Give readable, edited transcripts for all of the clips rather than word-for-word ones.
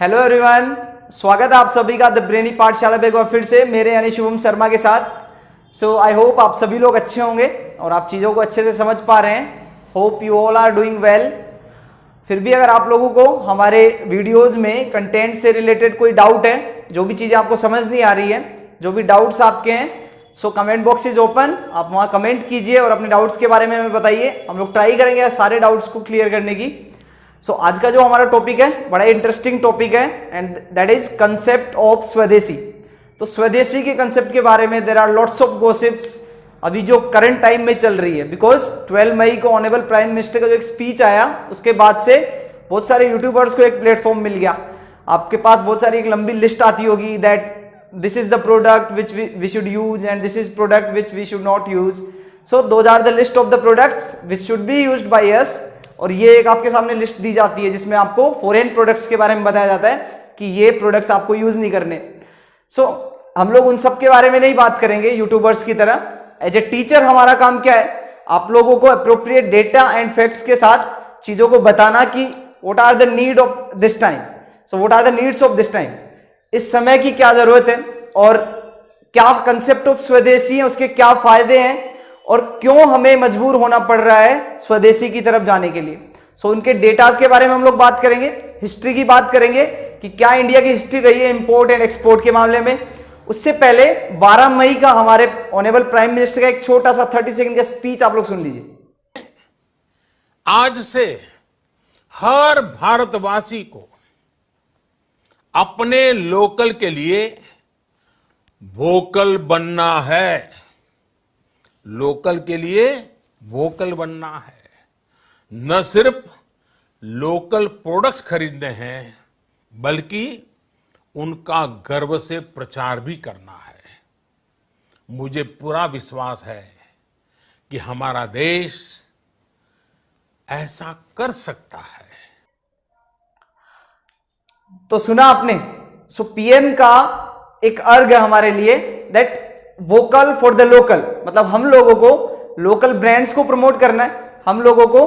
Hello everyone, स्वागत है आप सभी का द ब्रेनी पाठशाला पे एक बार फिर से मेरे यानी शुभम शर्मा के साथ। सो आई होप आप सभी लोग अच्छे होंगे और आप चीज़ों को अच्छे से समझ पा रहे हैं। Hope you all are doing well. फिर भी अगर आप लोगों को हमारे वीडियोज़ में कंटेंट से रिलेटेड कोई डाउट है, जो भी चीज़ें आपको समझ नहीं आ रही है, जो भी डाउट्स आपके हैं, so comment box is open. आप वहाँ कमेंट कीजिए और अपने डाउट्स के बारे में हमें बताइए। हम लोग ट्राई करेंगे सारे डाउट्स को क्लियर करने की। सो आज का जो हमारा टॉपिक है बड़ा इंटरेस्टिंग टॉपिक है and that is concept of swadeshi. तो स्वदेशी के कंसेप्ट के बारे में there are lots of gossips अभी जो करंट टाइम में चल रही है, बिकॉज 12 मई को ऑनरेबल प्राइम मिनिस्टर का जो एक स्पीच आया उसके बाद से बहुत सारे यूट्यूबर्स को एक प्लेटफॉर्म मिल गया। आपके पास बहुत सारी एक लंबी लिस्ट आती होगी that this is the product which we should use and this is product which we should not use. So those are the list of the products which should be used by us. और ये एक आपके सामने list दी जाती है जिसमें आपको foreign products के बारे में बताया जाता है कि ये प्रोडक्ट्स आपको यूज नहीं करने। सो हम लोग उन सब के बारे में नहीं बात करेंगे यूट्यूबर्स की तरह। एज ए टीचर हमारा काम क्या है, आप लोगों को अप्रोप्रिएट डेटा एंड फैक्ट्स के साथ चीजों को बताना कि what are the need of this time. So what are the needs of this time, इस समय की क्या जरूरत है और क्या कंसेप्ट ऑफ स्वदेशी है, उसके क्या फायदे हैं और क्यों हमें मजबूर होना पड़ रहा है स्वदेशी की तरफ जाने के लिए। सो उनके डेटास के बारे में हम लोग बात करेंगे, हिस्ट्री की बात करेंगे कि क्या इंडिया की हिस्ट्री रही है इंपोर्ट एंड एक्सपोर्ट के मामले में। उससे पहले 12 मई का हमारे ऑनरेबल प्राइम मिनिस्टर का एक छोटा सा 30 सेकंड का स्पीच आप लोग सुन लीजिए। आज से हर भारतवासी को अपने लोकल के लिए वोकल बनना है। लोकल के लिए वोकल बनना है, न सिर्फ लोकल प्रोडक्ट्स खरीदने हैं बल्कि उनका गर्व से प्रचार भी करना है। मुझे पूरा विश्वास है कि हमारा देश ऐसा कर सकता है। तो सुना आपने, सो पीएम का एक अर्ग है हमारे लिए that vocal for the local. मतलब हम लोगों को लोकल ब्रांड्स को प्रमोट करना है, हम लोगों को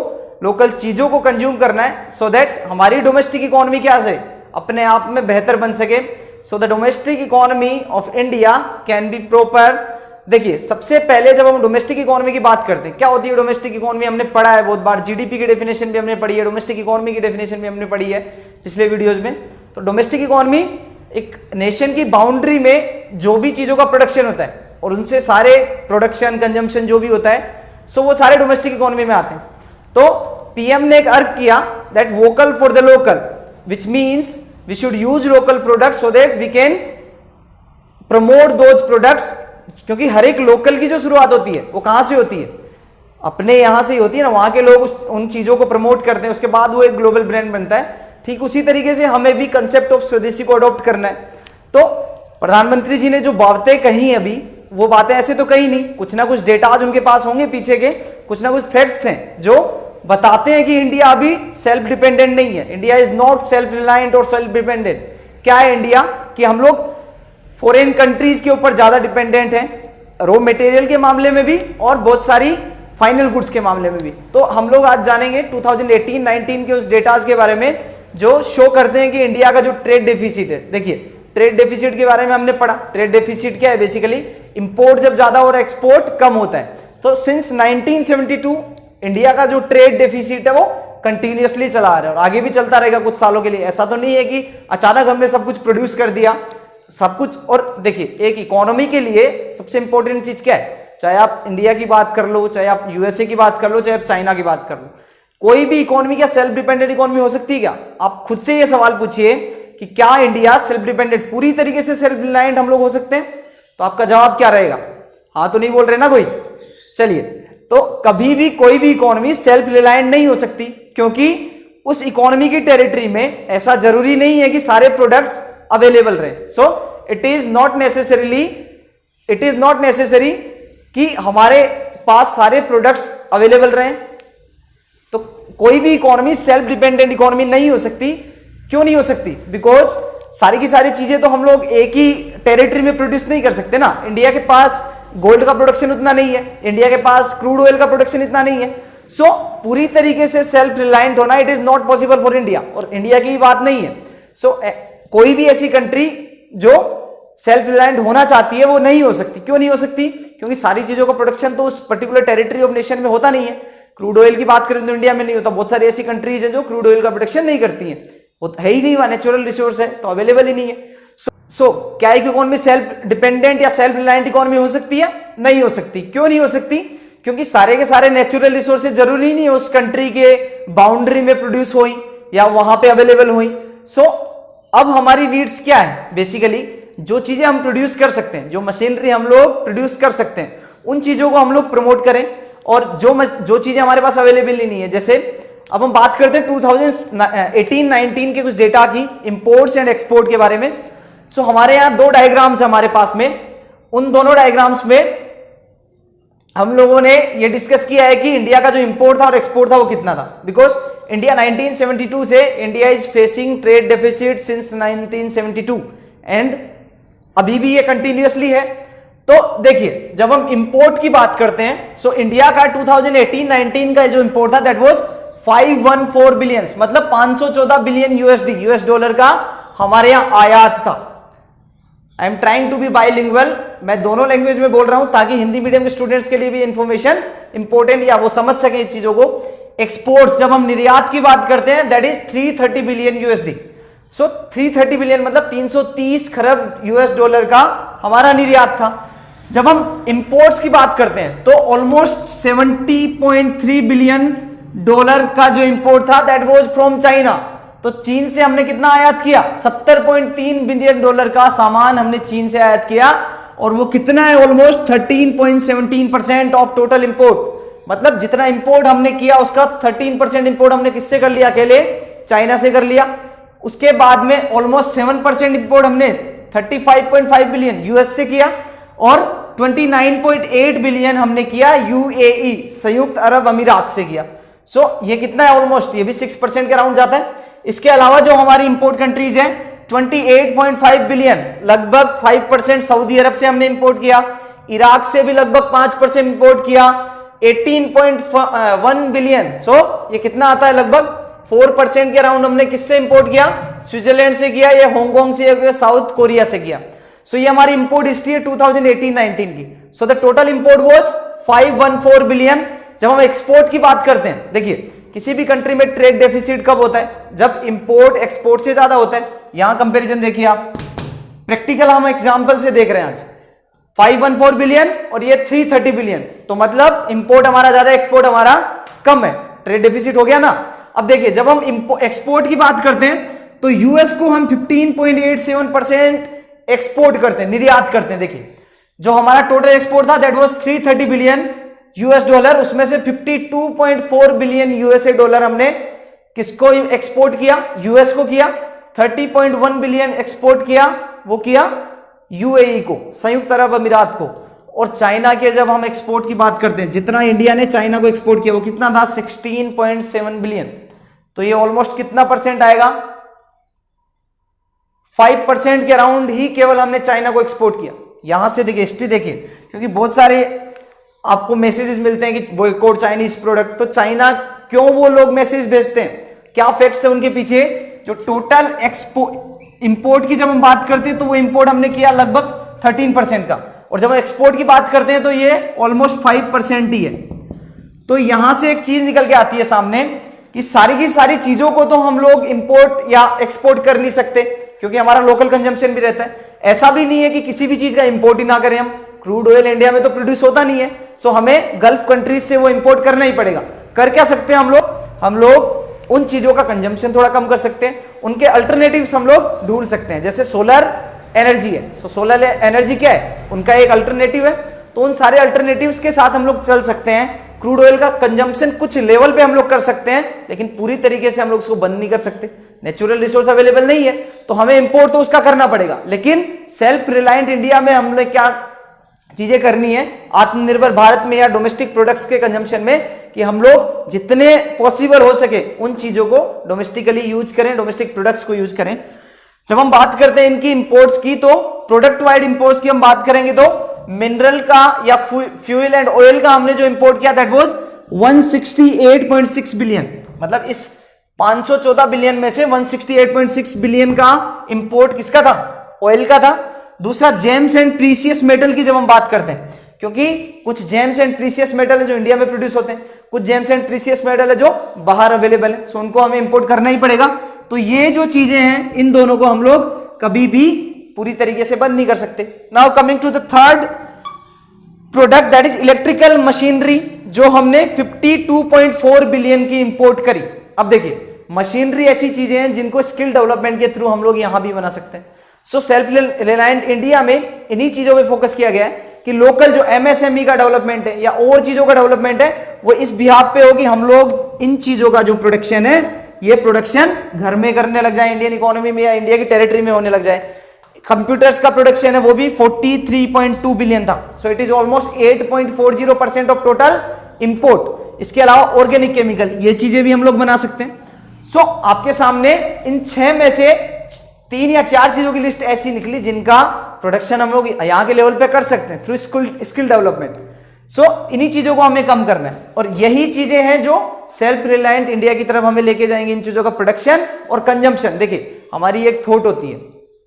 लोकल चीजों को कंज्यूम करना है सो दैट हमारी डोमेस्टिक इकोनॉमी क्या है अपने आप में बेहतर बन सके। So the domestic economy of India can be proper. देखिए, सबसे पहले जब हम डोमेस्टिक इकोनॉमी की बात करते हैं, क्या होती है डोमेस्टिक इकोनॉमी, हमने पढ़ा है बहुत बार। जीडीपी की डेफिनेशन भी हमने पढ़ी है, डोमेस्टिक इकोनॉमी की डेफिनेशन भी हमने पढ़ी है पिछले वीडियोज में। तो डोमेस्टिक इकोनॉमी एक नेशन की बाउंड्री में जो भी चीजों का प्रोडक्शन होता है और उनसे सारे प्रोडक्शन कंजम्पशन जो भी होता है, सो वो सारे डोमेस्टिक इकोनॉमी में आते हैं। तो पीएम ने एक अर्ज किया that vocal for the local, which means we should use local products so that we can promote those products. क्योंकि हर एक लोकल की जो शुरुआत होती है वो कहां से होती है, अपने यहां से ही होती है ना। वहां के लोग उन चीजों को प्रमोट करते हैं, उसके बाद वो एक ग्लोबल ब्रांड बनता है। ठीक उसी तरीके से हमें भी कंसेप्ट ऑफ स्वदेशी को अडॉप्ट करना है। तो प्रधानमंत्री जी ने जो बातें कही अभी, वो बातें ऐसे तो कही नहीं, कुछ ना कुछ डेटा आज उनके पास होंगे पीछे के, कुछ ना कुछ फैक्ट्स हैं जो बताते हैं कि इंडिया अभी सेल्फ डिपेंडेंट नहीं है। India is not self reliant और सेल्फ डिपेंडेंट। क्या है इंडिया, कि हम लोग फॉरेन कंट्रीज के ऊपर ज्यादा डिपेंडेंट हैं, रॉ मटेरियल के मामले में भी और बहुत सारी फाइनल गुड्स के मामले में भी। तो हम लोग आज जानेंगे 2018-19 के उस डेटाज के बारे में जो शो करते हैं कि इंडिया का जो ट्रेड डेफिसिट है। देखिए, ट्रेड डेफिसिट के बारे में हमने पढ़ा। ट्रेड डेफिसिट क्या है, बेसिकली इंपोर्ट जब ज्यादा और एक्सपोर्ट कम होता है। तो सिंस 1972 इंडिया का जो ट्रेड डेफिसिट है वो कंटिन्यूअसली चला आ रहा है और आगे भी चलता रहेगा कुछ सालों के लिए। ऐसा तो नहीं है कि अचानक हमने सब कुछ प्रोड्यूस कर दिया सब कुछ। और देखिए, एक इकोनॉमी के लिए सबसे इंपॉर्टेंट चीज क्या है, चाहे आप इंडिया की बात कर लो, चाहे आप यूएसए की बात कर लो, चाहे आप चाइना की बात कर लो, कोई भी इकोनॉमी क्या सेल्फ डिपेंडेंट इकोनॉमी हो सकती है क्या? आप खुद से ये सवाल पूछिए कि क्या इंडिया सेल्फ डिपेंडेंट, पूरी तरीके से सेल्फ रिलायंट हम लोग हो सकते हैं? तो आपका जवाब क्या रहेगा? हाँ तो नहीं बोल रहे ना कोई। चलिए, तो कभी भी कोई भी इकोनॉमी सेल्फ रिलायंट नहीं हो सकती, क्योंकि उस इकोनॉमी की टेरिटरी में ऐसा जरूरी नहीं है कि सारे प्रोडक्ट्स अवेलेबल रहे। So it is not necessary कि हमारे पास सारे प्रोडक्ट्स अवेलेबल रहे। तो कोई भी इकोनॉमी सेल्फ डिपेंडेंट इकोनॉमी नहीं हो सकती। क्यों नहीं हो सकती? बिकॉज सारी की सारी चीजें तो हम लोग एक ही टेरिटरी में प्रोड्यूस नहीं कर सकते ना। इंडिया के पास गोल्ड का प्रोडक्शन उतना नहीं है, इंडिया के पास क्रूड ऑयल का प्रोडक्शन इतना नहीं है। सो पूरी तरीके से सेल्फ रिलायंट होना it is not possible for India. और इंडिया की बात नहीं है, कोई भी ऐसी कंट्री जो सेल्फ रिलायंट होना चाहती है वो नहीं हो सकती। क्यों नहीं हो सकती? क्योंकि सारी चीजों का प्रोडक्शन तो उस पर्टिकुलर टेरिटरी ऑफ नेशन में होता नहीं है। क्रूड ऑयल की बात करें तो इंडिया में नहीं होता, बहुत सारी ऐसी कंट्रीज हैं जो क्रूड ऑयल का प्रोडक्शन नहीं करती हैं, है ही नहीं, वहां नेचुरल रिसोर्स है तो अवेलेबल ही नहीं है। सो क्या एक इकोनॉमी सेल्फ डिपेंडेंट या सेल्फ रिलायंट इकोनॉमी हो सकती है? नहीं हो सकती। क्यों नहीं हो सकती? क्योंकि सारे के सारे नेचुरल रिसोर्सेज जरूरी नहीं है उस कंट्री के बाउंड्री में प्रोड्यूस हुई या वहां पे अवेलेबल हुई। सो अब हमारी नीड्स क्या है? बेसिकली जो चीजें हम प्रोड्यूस कर सकते हैं, जो मशीनरी हम लोग प्रोड्यूस कर सकते हैं, उन चीजों को हम लोग प्रमोट करें, और जो चीजें हमारे पास अवेलेबल ही नहीं है। जैसे अब हम बात करते हैं 2018-19 के कुछ डेटा की, इंपोर्ट्स एंड एक्सपोर्ट के बारे में। सो हमारे यहां दो डायग्राम्स है हमारे पास में। उन दोनों डायग्राम्स में हम लोगों ने ये डिस्कस किया है कि इंडिया का जो इंपोर्ट था और एक्सपोर्ट था वो कितना था। बिकॉज इंडिया 1972 से India is facing trade deficit since 1972 and अभी भी ये कंटिन्यूअसली है। तो देखिए जब हम इंपोर्ट की बात करते हैं, सो इंडिया का 2018-19 का जो इंपोर्ट था दैट वाज 514 बिलियन, मतलब 514 बिलियन यूएस डॉलर का हमारे यहां आयात था। I am trying to be bilingual, मैं दोनों लैंग्वेज में बोल रहा हूं ताकि हिंदी मीडियम के स्टूडेंट्स के लिए भी इंफॉर्मेशन इंपॉर्टेंट या वो समझ सके इस चीजों को। एक्सपोर्ट्स जब हम निर्यात की बात करते हैं that is 330 billion USD. So 330 billion मतलब 330 खरब यूएस डॉलर का हमारा निर्यात था। जब हम इंपोर्ट्स की बात करते हैं तो ऑलमोस्ट 70.3 बिलियन डॉलर का जो इंपोर्ट था दैट वाज फ्रॉम चाइना। तो चीन से हमने कितना आयात किया? 70.3 बिलियन डॉलर का सामान हमने चीन से आयात किया, और वो कितना है? Almost 13.17% of total import. मतलब जितना इंपोर्ट हमने किया उसका 13% इंपोर्ट हमने किससे कर लिया? अकेले चाइना से कर लिया। उसके बाद में ऑलमोस्ट 7% इंपोर्ट हमने 35.5 बिलियन यूएस से किया, और 29.8 बिलियन हमने किया यूएई संयुक्त अरब अमीरात से किया। सो ये कितना है? ऑलमोस्ट ये भी 6% के अराउंड जाता है। इसके अलावा जो हमारी इंपोर्ट कंट्रीज हैं 28.5 बिलियन, लगभग 5% सऊदी अरब से हमने इंपोर्ट किया, इराक से भी लगभग 5% इंपोर्ट किया, 18.1 बिलियन। सो ये कितना आता है? लगभग 4% के अराउंड हमने किससे इंपोर्ट किया? स्विट्जरलैंड से किया, या हांगकांग से, या साउथ कोरिया से किया। सो ये हमारी इंपोर्ट हिस्ट्री है 2018-19 की। So the total import was 514 billion. जब हम एक्सपोर्ट की बात करते हैं, देखिए किसी भी कंट्री में ट्रेड डेफिसिट कब होता है? जब इंपोर्ट एक्सपोर्ट से ज्यादा होता है। यहां कंपैरिजन देखिए आप, प्रैक्टिकल हम एग्जांपल से देख रहे हैं आज। 514 बिलियन और ये 330 बिलियन, तो मतलब इंपोर्ट हमारा ज्यादा एक्सपोर्ट हमारा कम है, ट्रेड डेफिसिट हो गया ना। अब देखिए जब हम एक्सपोर्ट की बात करते हैं तो यूएस को हम 15.87% एक्सपोर्ट करते हैं, निर्यात करते हैं। देखिए जो हमारा टोटल एक्सपोर्ट था that was 330 billion US dollar, उसमें से 52.4 बिलियन यूएसए डॉलर हमने किसको एक्सपोर्ट किया? यूएस को किया। 30.1 बिलियन एक्सपोर्ट किया, वो किया यूएई को, संयुक्त अरब अमीरात को। और चाइना के जब हम एक्सपोर्ट की बात करते हैं, जितना इंडिया ने चाइना को एक्सपोर्ट किया वो कितना था? 16.7 बिलियन। तो ये ऑलमोस्ट कितना परसेंट आएगा? 5% के अराउंड ही केवल हमने चाइना को एक्सपोर्ट किया। यहां से देखिए हिस्ट्री देखिए, क्योंकि बहुत सारे आपको मैसेजेस मिलते हैं कि बॉयकॉट चाइनीज प्रोडक्ट। तो चाइना क्यों वो लोग मैसेज भेजते हैं? क्या फैक्ट्स है उनके पीछे? जो टोटल इंपोर्ट की जब हम बात करते हैं तो वो इंपोर्ट हमने किया लगभग 13% का, और जब हम एक्सपोर्ट की बात करते हैं तो ये ऑलमोस्ट 5% ही है। तो यहां से एक चीज निकल के आती है सामने कि सारी की सारी चीजों को तो हम लोग इंपोर्ट या एक्सपोर्ट कर नहीं सकते, क्योंकि हमारा लोकल कंजम्पशन भी रहता है। ऐसा भी नहीं है कि किसी भी चीज का इंपोर्ट ही ना करें हम। क्रूड ऑयल इंडिया में तो प्रोड्यूस होता नहीं है, सो हमें गल्फ कंट्रीज से वो इंपोर्ट करना ही पड़ेगा। कर क्या सकते हैं हम लोग उन चीजों का कंजम्पशन थोड़ा कम कर सकते हैं, उनके अल्टरनेटिव्स हम लोग ढूंढ सकते हैं। जैसे सोलर एनर्जी है, सो सोलर एनर्जी क्या है? उनका एक अल्टरनेटिव है। तो उन सारे अल्टरनेटिव्स के साथ हम लोग चल सकते हैं। क्रूड ऑयल का कंजम्पशन कुछ लेवल पे हम लोग कर सकते हैं, लेकिन पूरी तरीके से हम लोग उसको बंद नहीं कर सकते। नेचुरल रिसोर्स अवेलेबल नहीं है तो हमें इंपोर्ट तो उसका करना पड़ेगा, लेकिन सेल्फ रिलायंट इंडिया में हमने क्या चीजें करनी है आत्मनिर्भर भारत में या डोमेस्टिक प्रोडक्ट्स के कंजम्पशन में, कि हम लोग जितने पॉसिबल हो सके उन चीजों को डोमेस्टिकली यूज करें, डोमेस्टिक प्रोडक्ट्स को यूज करें। जब हम बात करते हैं इनकी इंपोर्ट्स की, तो प्रोडक्ट वाइड इंपोर्ट्स की हम बात करेंगे तो मिनरल का या फ्यूल एंड ऑयल का हमने जो इंपोर्ट किया दैट वाज 168.6 बिलियन। मतलब इस 514 बिलियन में से 168.6 बिलियन का इंपोर्ट किसका था? ऑयल का था। दूसरा, जेम्स एंड प्रीसियस मेटल की जब हम बात करते हैं, क्योंकि कुछ जेम्स एंड प्रीसियस मेटल है जो इंडिया में प्रोड्यूस होते हैं, कुछ जेम्स एंड प्रीसियस मेटल है जो बाहर अवेलेबल है, सो उनको हमें इंपोर्ट करना ही पड़ेगा। तो ये जो चीजें हैं, इन दोनों को हम लोग कभी भी पूरी तरीके से बंद नहीं कर सकते। Now coming to the third product, that is electrical machinery, जो हमने 52.4 बिलियन की इंपोर्ट करी। अब देखिए, मशीनरी ऐसी चीजें हैं जिनको स्किल डेवलपमेंट के थ्रू हम लोग यहां भी बना सकते हैं। सो सेल्फ रिलायंट इंडिया में इन्हीं चीजों पे फोकस किया गया है कि लोकल जो एमएसएमई का डेवलपमेंट है या और चीजों का डेवलपमेंट है वो इस बिहाफ पे हो कि हम लोग इन चीजों का जो प्रोडक्शन है, ये प्रोडक्शन घर में करने लग जाए, इंडियन इकोनॉमी में या इंडिया की टेरिटरी में होने लग जाए। कंप्यूटर्स का प्रोडक्शन है वो भी 43.2 बिलियन था, so it is almost 8.40% of total import. इसके अलावा ऑर्गेनिक केमिकल, ये चीजें भी हम लोग बना सकते हैं। सो आपके सामने इन 6 में से 3 या 4 चीजों की लिस्ट ऐसी निकली जिनका प्रोडक्शन हम लोग यहां के लेवल पे कर सकते हैं थ्रू स्किल डेवलपमेंट। सो इन्हीं चीजों को हमें कम करना है और यही चीजें हैं जो सेल्फ रिलायंट इंडिया की तरफ हमें लेके जाएंगे, इन चीजों का प्रोडक्शन और कंजम्पशन। देखिए, हमारी एक थॉट होती है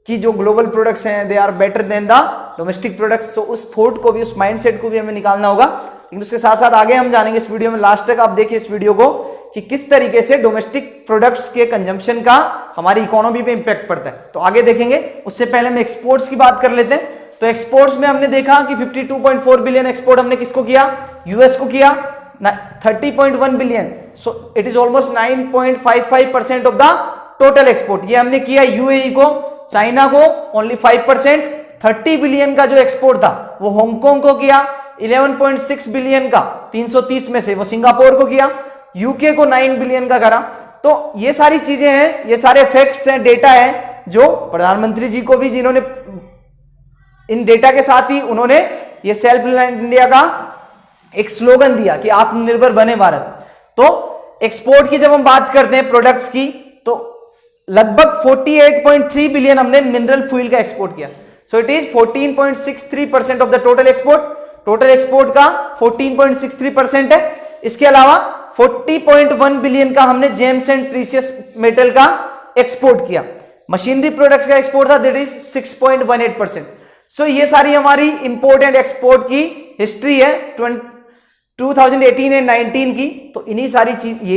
कि जो ग्लोबल प्रोडक्ट्स हैं they are better than the domestic products, so उस थॉट को भी, उस माइंडसेट को भी हमें निकालना होगा। लेकिन उसके साथ साथ आगे हम जानेंगे इस वीडियो में, लास्ट तक आप देखिए इस वीडियो को कि किस तरीके से डोमेस्टिक प्रोडक्ट्स के कंजम्पशन का हमारी इकोनॉमी पे इंपैक्ट पड़ता है, तो आगे देखेंगे। उससे पहले हम एक्सपोर्ट्स की बात कर लेते हैं। तो एक्सपोर्ट्स में हमने देखा कि 52.4 बिलियन एक्सपोर्ट हमने किसको किया? यूएस को किया, 30.1 billion, so it is almost 9.55% of the total export. ये हमने किया यूएई को, चाइना को ओनली 5%, 30 बिलियन का जो एक्सपोर्ट था वो हांगकांग को किया, 11.6 बिलियन का 330 में से वो सिंगापुर को किया, यूके को 9 बिलियन का करा। तो ये सारी चीजें हैं, ये सारे फैक्ट्स हैं, डेटा है जो प्रधानमंत्री जी को भी, जिन्होंने इन डेटा के साथ ही उन्होंने ये सेल्फ रिलायंट इंडिया का एक स्लोगन दिया कि आत्मनिर्भर बने भारत। तो एक्सपोर्ट की जब हम बात करते हैं प्रोडक्ट्स की, तो लगभग 48.3 बिलियन हमने मिनरल फ्यूल का एक्सपोर्ट किया, so it is 14.63% of the total export. Total export का 14.63% है। इसके अलावा 40.1 बिलियन का हमने जेम्स एंड प्रीसियस मेटल का एक्सपोर्ट किया। मशीनरी प्रोडक्ट्स का एक्सपोर्ट था, दैट इज 6.18%। सो ये सारी हमारी इंपोर्ट एंड एक्सपोर्ट की हिस्ट्री है 2018 एंड 19 की। तो यही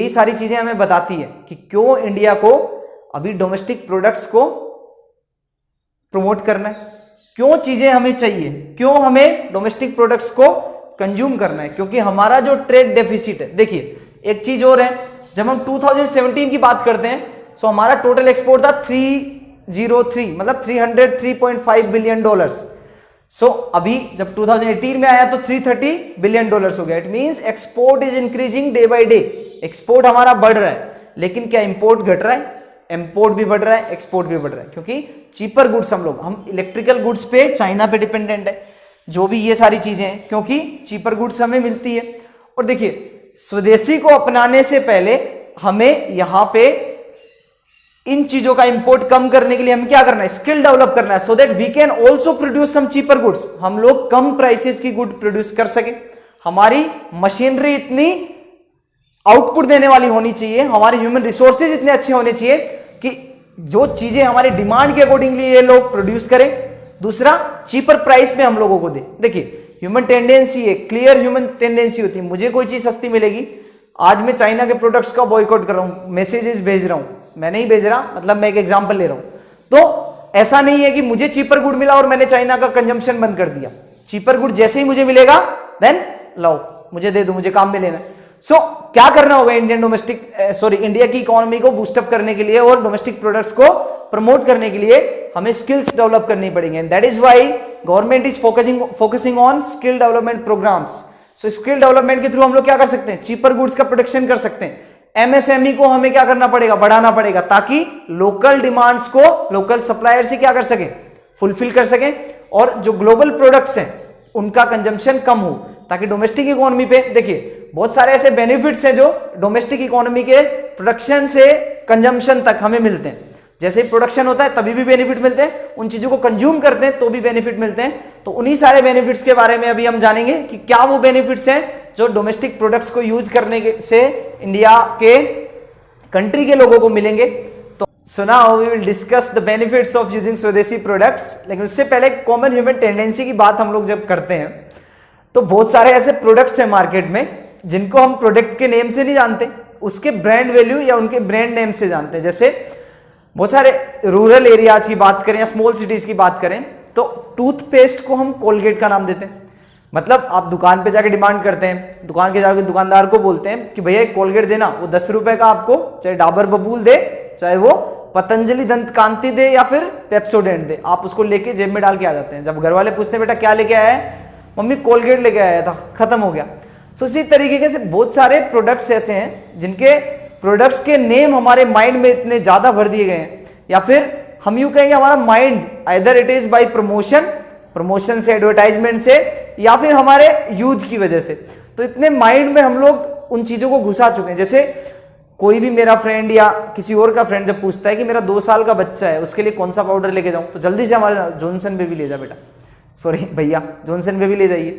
सारी चीजें हमें बताती है कि क्यों इंडिया को अभी डोमेस्टिक प्रोडक्ट्स को प्रमोट करना है, क्यों चीजें हमें चाहिए, क्यों हमें डोमेस्टिक प्रोडक्ट्स को कंज्यूम करना है, क्योंकि हमारा जो ट्रेड डेफिसिट है। देखिए, एक चीज और है, जब हम 2017 की बात करते हैं, सो हमारा टोटल एक्सपोर्ट था 303, मतलब 303.5 बिलियन डॉलर्स। सो अभी जब 2018 में आया तो 330 बिलियन डॉलर्स हो गया। It means export is increasing day by day. Export हमारा बढ़ रहा है, लेकिन क्या इंपोर्ट घट रहा है? इंपोर्ट भी बढ़ रहा है, एक्सपोर्ट भी बढ़ रहा है, क्योंकि चीपर गुड्स हम इलेक्ट्रिकल गुड्स पे चाइना पे डिपेंडेंट है, जो भी ये सारी चीजें हैं, क्योंकि चीपर गुड्स हमें मिलती है। और देखिए, स्वदेशी को अपनाने से पहले हमें यहां पे इन चीजों का इंपोर्ट कम करने के लिए हमें क्या करना है? स्किल डेवलप करना है, so that we can also produce some cheaper goods. हम लोग कम प्राइसेज की गुड प्रोड्यूस कर सके। हमारी मशीनरी इतनी आउटपुट देने वाली होनी चाहिए, हमारे ह्यूमन रिसोर्सेज इतने अच्छे होने चाहिए कि जो चीजें हमारी डिमांड के अकॉर्डिंगली ये लोग प्रोड्यूस करें। दूसरा, चीपर प्राइस में हम लोगों को दे। देखिए, ह्यूमन टेंडेंसी है, क्लियर ह्यूमन टेंडेंसी होती है, मुझे कोई चीज सस्ती मिलेगी। आज मैं चाइना के प्रोडक्ट्स का बॉयकॉट कर रहा हूं, मैसेजेस भेज रहा हूं, मैं नहीं भेज रहा, मतलब मैं एक एग्जांपल ले रहा हूं। तो ऐसा नहीं है कि मुझे चीपर गुड मिला और मैंने चाइना का कंजम्पशन बंद कर दिया। चीपर गुड जैसे ही मुझे मिलेगा, देन लाओ मुझे दे दो, मुझे काम में लेना। सो क्या करना होगा इंडिया की इकोनॉमी को बूस्टअप करने के लिए और डोमेस्टिक प्रोडक्ट्स को प्रमोट करने के लिए हमें स्किल्स डेवलप करनी पड़ेंगे। That is why government is focusing on skill development programs. So skill development के थ्रू हम लोग क्या कर सकते हैं? चीपर गुड्स का प्रोडक्शन कर सकते हैं। एमएसएमई को हमें क्या करना पड़ेगा? बढ़ाना पड़ेगा, ताकि लोकल डिमांड्स को लोकल सप्लायर से क्या कर सके? फुलफिल कर सके, और जो ग्लोबल प्रोडक्ट्स हैं उनका कंजम्पशन कम हो, ताकि डोमेस्टिक इकोनॉमी पे, देखिए बहुत सारे ऐसे बेनिफिट्स हैं जो डोमेस्टिक इकोनॉमी के प्रोडक्शन से कंजम्पशन तक हमें मिलते हैं। जैसे ही प्रोडक्शन होता है तभी भी बेनिफिट मिलते हैं, उन चीजों को कंज्यूम करते हैं तो भी बेनिफिट मिलते हैं। तो उन्हीं सारे बेनिफिट्स के बारे में अभी हम जानेंगे कि क्या वो बेनिफिट्स हैं जो डोमेस्टिक प्रोडक्ट्स को यूज करने से इंडिया के कंट्री के लोगों को मिलेंगे। तो so now we will discuss the benefits of using swadeshi products. लेकिन उससे पहले कॉमन ह्यूमन टेंडेंसी की बात हम लोग जब करते हैं तो बहुत सारे ऐसे प्रोडक्ट्स हैं मार्केट में जिनको हम प्रोडक्ट के नेम से नहीं जानते, उसके ब्रांड वैल्यू या उनके ब्रांड नेम से जानते हैं। जैसे बहुत सारे रूरल एरियाज की बात करें या स्मॉल सिटीज की बात करें तो टूथपेस्ट को हम कोलगेट का नाम देते हैं। मतलब आप दुकान पे जाके डिमांड करते हैं, दुकान के जाके दुकानदार को बोलते हैं कि भैया एक कोलगेट देना, वो 10 रुपए का आपको चाहे डाबर बबूल दे, चाहे वो पतंजलि दंत कांति दे या फिर पेप्सोडेंट दे, आप उसको लेके जेब में डाल के आ जाते हैं। जब घर वाले पूछते हैं बेटा क्या लेके आया है, मम्मी कोलगेट लेके आया था, खत्म हो गया। सो इसी तरीके से बहुत सारे प्रोडक्ट्स ऐसे हैं जिनके प्रोडक्ट्स के नेम हमारे माइंड में इतने ज्यादा भर दिए गए हैं, या फिर हम यूं कहेंगे हमारा mind either it is by promotion से, एडवर्टाइजमेंट से, या फिर हमारे यूज की वजह से, तो इतने माइंड में हम लोग उन चीजों को घुसा चुके हैं। जैसे कोई भी मेरा फ्रेंड या किसी और का फ्रेंड जब पूछता है कि मेरा 2 साल का बच्चा है उसके लिए कौन सा पाउडर लेके जाऊं, तो जल्दी से हमारे जॉनसन बेबी ले जा बेटा, सॉरी भैया जॉनसन बेबी ले जाइए।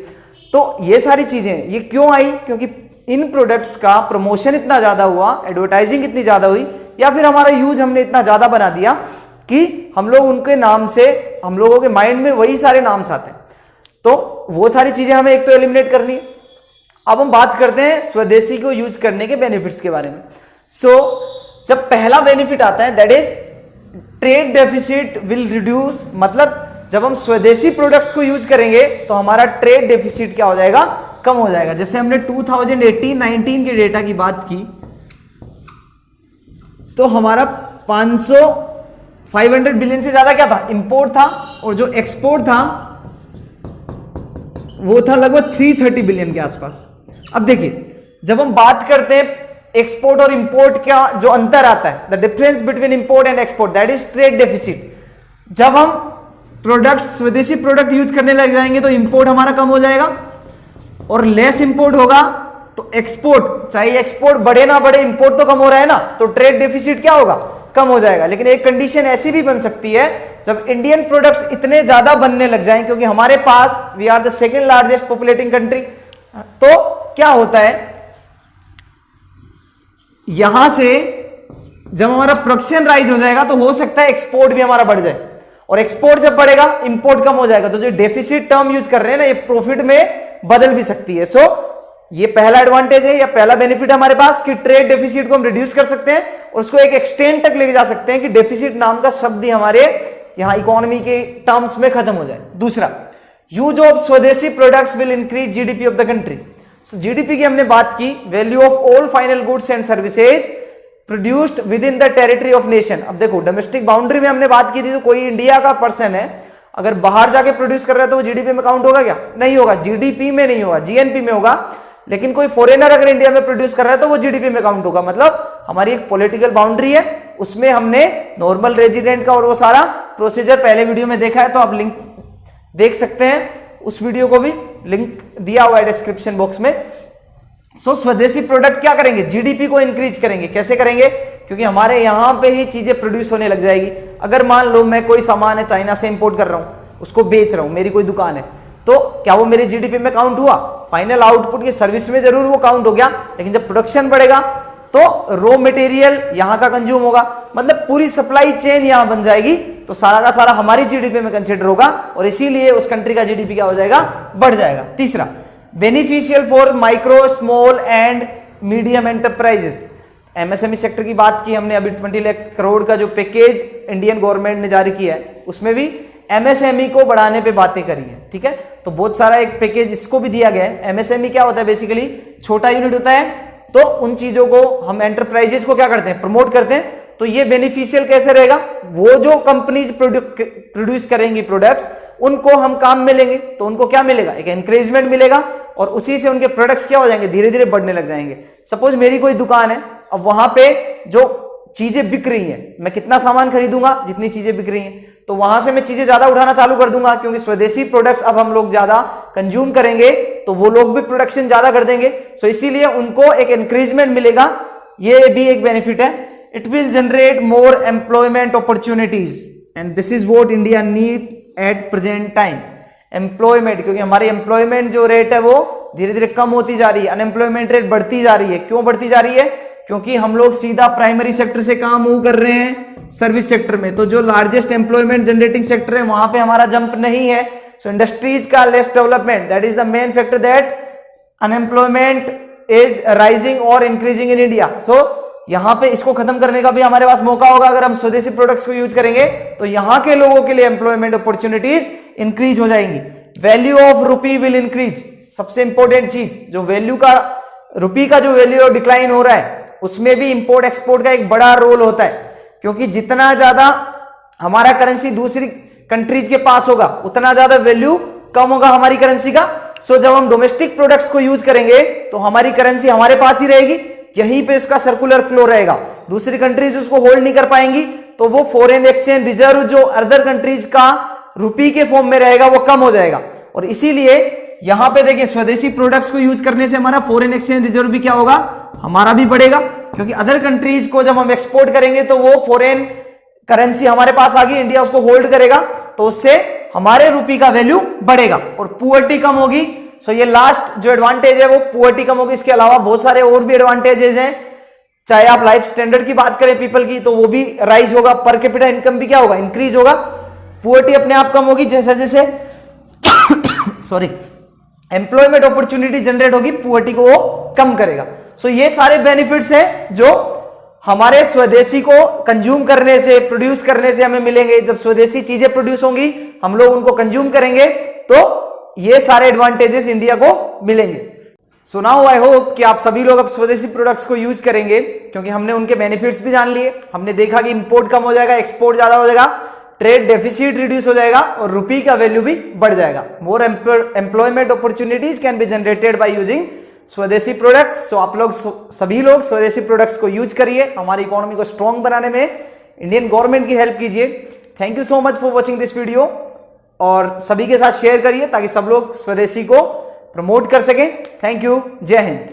तो ये सारी चीजें ये क्यों आई, क्योंकि इन प्रोडक्ट्स का प्रमोशन इतना ज्यादा हुआ, एडवर्टाइजिंग इतनी ज्यादा हुई, या फिर हमारा यूज हमने इतना ज्यादा बना दिया कि हम लोग उनके नाम से, हम लोगों के माइंड में वही सारे नाम्स आते हैं। तो वो सारी चीजें हमें एक तो एलिमिनेट करनी है। अब हम बात करते हैं स्वदेशी को यूज करने के बेनिफिट्स के बारे में। जब पहला बेनिफिट आता है that is trade deficit will reduce. मतलब जब हम स्वदेशी प्रोडक्ट्स को यूज करेंगे तो हमारा ट्रेड डेफिसिट क्या हो जाएगा, कम हो जाएगा। जैसे हमने 2018-19 के डेटा की बात की तो हमारा 500 बिलियन से ज्यादा क्या था, इंपोर्ट था, और जो एक्सपोर्ट था वो था लगभग 330 बिलियन के आसपास। अब देखिए जब हम बात करते हैं एक्सपोर्ट और इंपोर्ट का जो अंतर आता है, the difference between import and export, that is trade deficit. जब हम प्रोडक्ट स्वदेशी प्रोडक्ट यूज करने लग जाएंगे तो इंपोर्ट हमारा कम हो जाएगा, और लेस इंपोर्ट होगा तो एक्सपोर्ट, चाहे एक्सपोर्ट बढ़े ना बढ़े, इंपोर्ट तो कम हो रहा है ना, तो ट्रेड डेफिसिट क्या होगा, कम हो जाएगा। लेकिन एक कंडीशन ऐसी भी बन सकती है जब इंडियन प्रोडक्ट्स इतने ज्यादा बनने लग जाएं, क्योंकि हमारे पास we are the second largest populating country, तो क्या होता है यहां से जब हमारा प्रोडक्शन राइज हो जाएगा तो हो सकता है एक्सपोर्ट भी हमारा बढ़ जाए, और एक्सपोर्ट जब बढ़ेगा इंपोर्ट कम हो जाएगा, तो जो डेफिसिट टर्म यूज कर रहे हैं ना ये प्रॉफिट में बदल भी सकती है। ये पहला एडवांटेज है या पहला बेनिफिट हमारे पास कि ट्रेड डेफिसिट को हम रिड्यूस कर सकते हैं और उसको एक एक्सटेंड तक लेके जा सकते हैं कि डेफिसिट नाम का शब्द ही हमारे यहां इकोनॉमी के टर्म्स में खत्म हो जाए। दूसरा, यूज ऑफ स्वदेशी products will increase GDP of the country. GDP की हमने बात की, value of all final goods and services produced with in the territory of nation. अब देखो डोमेस्टिक बाउंड्री में हमने बात की थी, तो कोई इंडिया का पर्सन है अगर बाहर जाके प्रोड्यूस कर रहा है तो वो जीडीपी में काउंट होगा क्या, नहीं होगा, जीडीपी में नहीं होगा, जीएनपी में होगा। लेकिन कोई फॉरेनर अगर इंडिया में प्रोड्यूस कर रहा है तो वो जीडीपी में काउंट होगा। मतलब हमारी एक पॉलिटिकल बाउंड्री है, उसमें हमने नॉर्मल रेजिडेंट का और वो सारा प्रोसीजर पहले वीडियो में देखा है, तो आप लिंक देख सकते हैं, उस वीडियो को भी लिंक दिया हुआ है डिस्क्रिप्शन बॉक्स में। स्वदेशी प्रोडक्ट क्या करेंगे, जीडीपी को इंक्रीज करेंगे। कैसे करेंगे, क्योंकि हमारे यहां पे ही चीजें प्रोड्यूस होने लग जाएगी। अगर मान लो मैं कोई सामान है चाइना से इंपोर्ट कर रहा हूं, उसको बेच रहा हूं, मेरी कोई दुकान है, तो क्या वो मेरे जीडीपी में काउंट हुआ, फाइनल आउटपुट की सर्विस में जरूर वो काउंट हो गया। लेकिन जब प्रोडक्शन बढ़ेगा तो रॉ मटेरियल यहां का कंज्यूम होगा, मतलब पूरी सप्लाई चेन यहां बन जाएगी, तो सारा का सारा हमारी जीडीपी में कंसीडर होगा और इसीलिए उस कंट्री का जीडीपी क्या हो जाएगा, बढ़ जाएगा। तीसरा, beneficial for micro small and medium enterprises. MSME sector की बात की हमने, अभी 20 लाख करोड़ का जो पैकेज इंडियन गवर्नमेंट ने जारी किया है उसमें भी एमएसएमई को बढ़ाने पे बातें करी है। ठीक है, तो बहुत सारा एक पैकेज इसको भी दिया गया है। एमएसएमई क्या होता है, बेसिकली छोटा यूनिट होता है, तो उन चीजों को हम एंटरप्राइजेस को क्या करते हैं, प्रमोट करते हैं। तो ये बेनिफिशियल कैसे रहेगा, वो जो कंपनीज प्रोड्यूस करेंगी प्रोडक्ट्स, उनको हम काम मिलेंगे, तो उनको क्या मिलेगा, एक एनकरेजमेंट मिलेगा, और उसी से उनके प्रोडक्ट्स क्या हो जाएंगे, धीरे धीरे बढ़ने लग जाएंगे। सपोज मेरी कोई दुकान है, अब वहां पे जो चीजें बिक रही हैं, मैं कितना सामान खरीदूंगा, जितनी चीजें बिक रही हैं, तो वहां से मैं चीजें ज्यादा उठाना चालू कर दूंगा, क्योंकि स्वदेशी प्रोडक्ट्स अब हम लोग ज्यादा कंज्यूम करेंगे तो वो लोग भी प्रोडक्शन ज्यादा कर देंगे। सो इसीलिए उनको एक एनकरेजमेंट मिलेगा, ये भी एक बेनिफिट है। It will generate more employment opportunities and this is what India need at present time. Employment, क्योंकि हमारी एम्प्लॉयमेंट जो रेट है वो धीरे धीरे कम होती जा रही है, अनएम्प्लॉयमेंट रेट बढ़ती जा रही है। क्यों बढ़ती जा रही है, क्योंकि हम लोग सीधा प्राइमरी सेक्टर से कहां मूव कर रहे हैं, सर्विस सेक्टर में। तो जो लार्जेस्ट एम्प्लॉयमेंट जनरेटिंग सेक्टर है वहां पे हमारा जंप नहीं है। सो इंडस्ट्रीज का less development, that is the main factor that unemployment is rising और इंक्रीजिंग इन इंडिया। सो यहां पे इसको खत्म करने का भी हमारे पास मौका होगा अगर हम स्वदेशी प्रोडक्ट्स को यूज करेंगे, तो यहां के लोगों के लिए एम्प्लॉयमेंट अपॉर्चुनिटीज इंक्रीज हो जाएंगी। Value of rupee will increase, सबसे इंपॉर्टेंट चीज, जो वैल्यू का रुपी का जो वैल्यू डिक्लाइन हो रहा है उसमें भी इंपोर्ट एक्सपोर्ट का एक बड़ा रोल होता है, क्योंकि जितना ज्यादा हमारा करेंसी दूसरी कंट्रीज के पास होगा उतना ज्यादा वैल्यू कम होगा हमारी करेंसी का। सो जब हम डोमेस्टिक प्रोडक्ट्स को यूज करेंगे तो हमारी करेंसी हमारे पास ही रहेगी, यहीं पे इसका सर्कुलर फ्लो रहेगा, दूसरी कंट्रीज उसको होल्ड नहीं कर पाएंगी, तो वो फॉरेन एक्सचेंज रिजर्व जो अदर कंट्रीज का रुपी के फॉर्म में रहेगा वो कम हो जाएगा। और इसीलिए यहां पे देखिए स्वदेशी प्रोडक्ट्स को यूज करने से हमारा फॉरेन एक्सचेंज रिजर्व भी क्या होगा, हमारा भी बढ़ेगा, क्योंकि अदर कंट्रीज को जब हम एक्सपोर्ट करेंगे तो वो फॉरेन करेंसी हमारे पास आ गई, इंडिया उसको होल्ड करेगा, तो उससे हमारे रुपी का वैल्यू बढ़ेगा और पुअर्टी कम होगी। सो ये लास्ट जो एडवांटेज है वो पुअर्टी कम होगी। इसके अलावा बहुत सारे और भी एडवांटेजेस हैं, चाहे आप लाइफ स्टैंडर्ड की बात करें पीपल की तो वो भी राइज होगा, पर कैपिटा इनकम भी क्या होगा, इंक्रीज होगा, पुअर्टी अपने आप कम होगी जैसे जैसे सॉरी एम्प्लॉयमेंट अपॉर्चुनिटी जनरेट होगी, पुअर्टी को वो कम करेगा। सो ये सारे बेनिफिट्स हैं जो हमारे स्वदेशी को कंज्यूम करने से, प्रोड्यूस करने से हमें मिलेंगे। जब स्वदेशी चीजें प्रोड्यूस होंगी हम लोग उनको कंज्यूम करेंगे तो ये सारे एडवांटेजेस इंडिया को मिलेंगे। सो नाउ आई होप कि आप सभी लोग अब स्वदेशी प्रोडक्ट्स को यूज करेंगे, क्योंकि हमने उनके बेनिफिट्स भी जान लिए, हमने देखा कि इंपोर्ट कम हो जाएगा, एक्सपोर्ट ज्यादा हो जाएगा, ट्रेड डेफिसिट रिड्यूस हो जाएगा और रुपी का वैल्यू भी बढ़ जाएगा। More employment opportunities can be generated by using swadeshi products. सो आप लोग सभी लोग स्वदेशी प्रोडक्ट्स को यूज करिए, हमारी इकोनॉमी को स्ट्रॉन्ग बनाने में इंडियन गवर्नमेंट की हेल्प कीजिए। Thank you so much for watching this video, और सभी के साथ शेयर करिए ताकि सब लोग स्वदेशी को प्रमोट कर सकें। थैंक यू, जय हिंद।